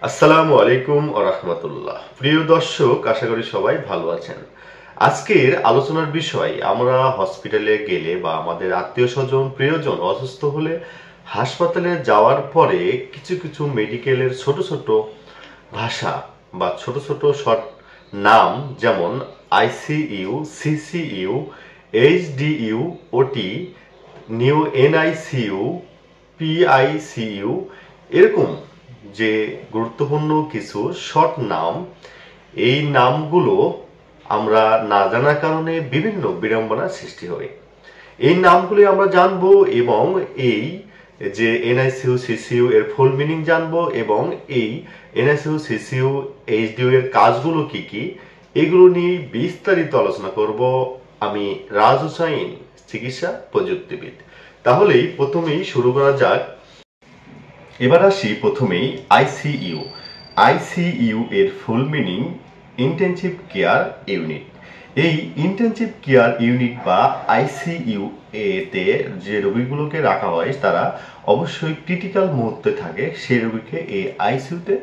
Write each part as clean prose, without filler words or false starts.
আসসালামু আলাইকুম ওয়া রাহমাতুল্লাহ। প্রিয় দর্শক, আশা করি সবাই ভালো আছেন। আজকের আলোচনার বিষয়, আমরা হসপিটালে গেলে বা আমাদের আত্মীয়স্বজন প্রিয়জন অসুস্থ হলে হাসপাতালে যাওয়ার পরে কিছু কিছু মেডিকেলের ছোট ছোট ভাষা বা ছোট ছোট শর্ট নাম, যেমন আইসিইউ, সিসিইউ, এইচডিইউ, ওটি, নিউ এনআইসিইউ, পিআইসিইউ, এরকম যে গুরুত্বপূর্ণ কিছু শর্ট নাম, এই নামগুলো আমরা না জানার কারণে বিভিন্ন বিড়ম্বনার সৃষ্টি হয়। এই নামগুলি আমরা জানবো এবং এই যে এনআইসিইউ সিসিইউ এর ফুল মিনিং জানবো এবং এই এনআইসিইউ সিসিইউ এইচডিইউ এর কাজগুলো কি কি, এগুলো নিয়ে বিস্তারিত আলোচনা করব আমি রাজ হুসাইন, চিকিৎসা প্রযুক্তিবিদ। তাহলেই প্রথমেই শুরু করা যাক। এবার আসি প্রথমেই আইসিইউ। আইসিইউ এর full meaning intensive care unit. এই ইন্টেনসিভ কেয়ার ইউনিট বা আইসিইউ এতে যে রোগীগুলোকে রাখা হয় তারা অবশ্যই ক্রিটিক্যাল মুহূর্তে থাকে, সেই রোগীকে এই আইসিইউতে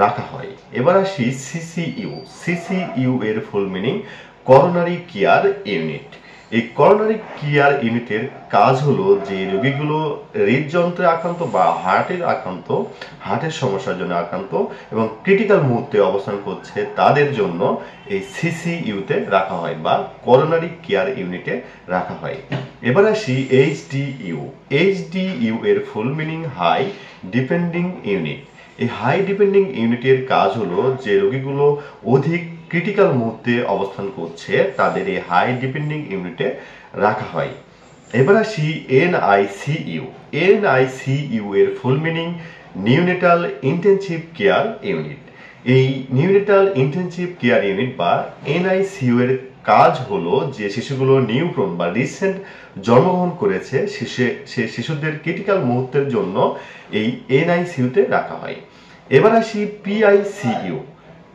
রাখা হয়। এবার আসি সিসিইউ। সিসিইউ এর full meaning coronary care unit. এই করোনারি কেয়ার ইউনিটের কাজ হলো যে রোগীগুলো হৃদযন্ত্রে আক্রান্ত বা হার্টের সমস্যার জন্য আক্রান্ত এবং ক্রিটিক্যাল মুহূর্তে অবস্থান করছে, তাদের জন্য এই সিসিইউতে রাখা হয় বা করোনারি কেয়ার ইউনিটে রাখা হয়। এবার আসি এইচডিইউ। এইচডিইউ এর full meaning high depending unit. এই হাই ডিপেন্ডিং ইউনিটের কাজ হলো যে রোগীগুলো অধিক ক্রিটিক্যাল মুহূর্তে অবস্থান করছে, তাদের এই হাই ডিপেন্ডিং ইউনিটে রাখা হয়। এবার আসি এনআইসিইউ। এনআইসিইউ এর full meaning neonatal intensive care unit. এই নিউনেটাল ইন্টেনসিভ কেয়ার ইউনিট বা এনআইসিইউ এর কাজ হলো যে শিশুগুলো নিউপ্রন বা রিসেন্ট জন্মগ্রহণ করেছে, সে শিশুদের ক্রিটিক্যাল মুহূর্তের জন্য এই এনআইসিইউতে রাখা হয়। এবার আসি পিআইসিইউ।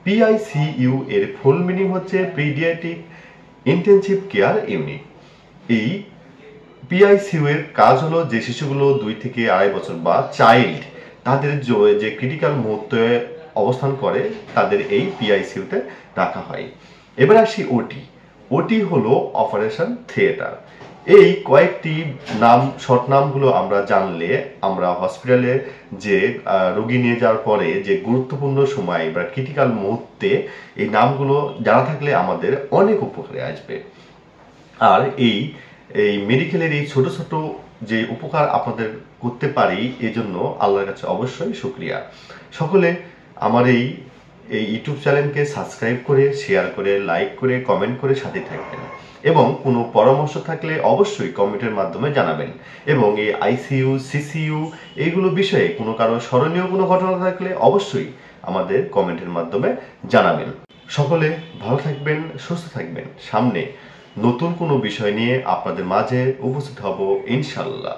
পিআইসিইউ এর ফুল মিনিং হচ্ছে পিডিয়াট্রিক ইন্টেনসিভ কেয়ার ইউনিট। এই পিআইসিইউ এর কাজ হলো যে শিশুগুলো 2 থেকে 2.5 বছর বা চাইল্ড, তাদের যে ক্রিটিক্যাল মুহূর্তে অবস্থান করে, তাদের এই পিআইসিইউতে রাখা হয়। এবার আসি ওটি। ওটি হলো অপারেশন থিয়েটার। এই কয়েকটি নাম, শর্ট নামগুলো আমরা জানলে আমরা হসপিটালে যে রোগী নিয়ে যাওয়ার পরে যে গুরুত্বপূর্ণ সময় বা ক্রিটিক্যাল মুহূর্তে এই নামগুলো জানা থাকলে আমাদের অনেক উপকারে আসবে। আর এই মেডিকেলের এই ছোট ছোট যে উপকার আপনাদের করতে পারি, এজন্য আল্লাহর কাছে অবশ্যই শুকরিয়া। সকলে আমার এই ইউটিউব চ্যানেলকে সাবস্ক্রাইব করে, শেয়ার করে, লাইক করে, কমেন্ট করে সাথে থাকবেন এবং কোনো পরামর্শ থাকলে অবশ্যই কমেন্টের মাধ্যমে জানাবেন। এবং এই আইসিইউ, সিসিইউ এইগুলো বিষয়ে কোনো কারো স্মরণীয় কোনো ঘটনা থাকলে অবশ্যই আমাদের কমেন্টের মাধ্যমে জানাবেন। সকলে ভালো থাকবেন, সুস্থ থাকবেন। সামনে নতুন কোনো বিষয় নিয়ে আপনাদের মাঝে উপস্থিত হব ইনশাল্লাহ।